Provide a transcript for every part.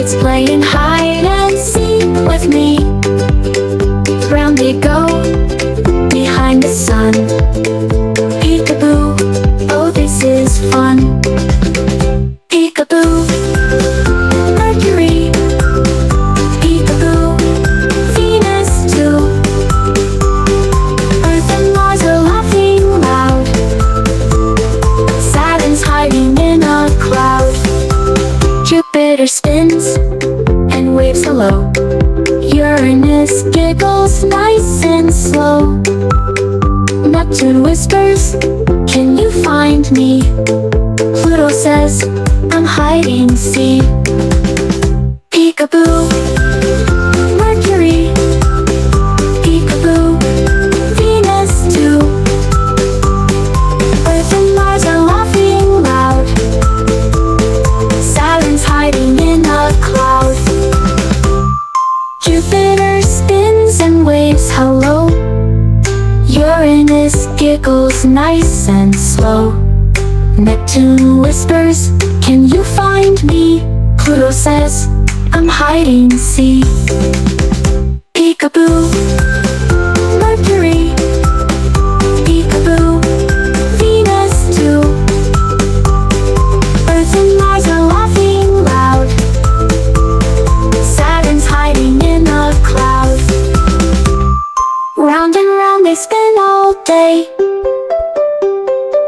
It's playing hide and seek with me. Round they go, behind the sun. Peekaboo, oh this is fun. Peekaboo, Mercury. Peekaboo, Venus too. Earth and Mars are laughing loud. Saturn's hiding in a cloud. Jupiter spins and waves hello. Uranus giggles nice and slow. Neptune whispers, can you find me? Pluto says, I'm hiding, see. Peekaboo, Mercury. Peekaboo, Venus too. Earth and Mars are laughing loud. Saturn's hiding in a cloud. Jupiter spins and waves hello. Uranus giggles nice and slow. Neptune whispers, can you find me? Pluto says, I'm hiding, see. Peekaboo, Mercury. Peekaboo, Venus too. Earth and Mars are laughing loud. Saturn's hiding in a cloud. Round and round they spin all day,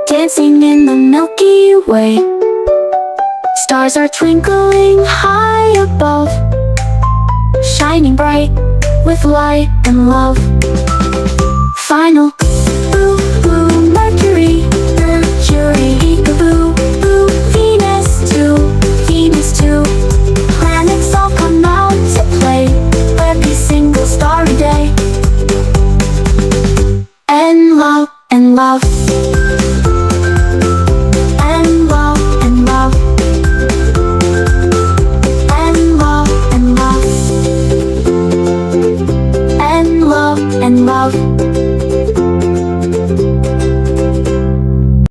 dancing in the Milky Way. Stars are twinkling high above, shining bright with light and love. Final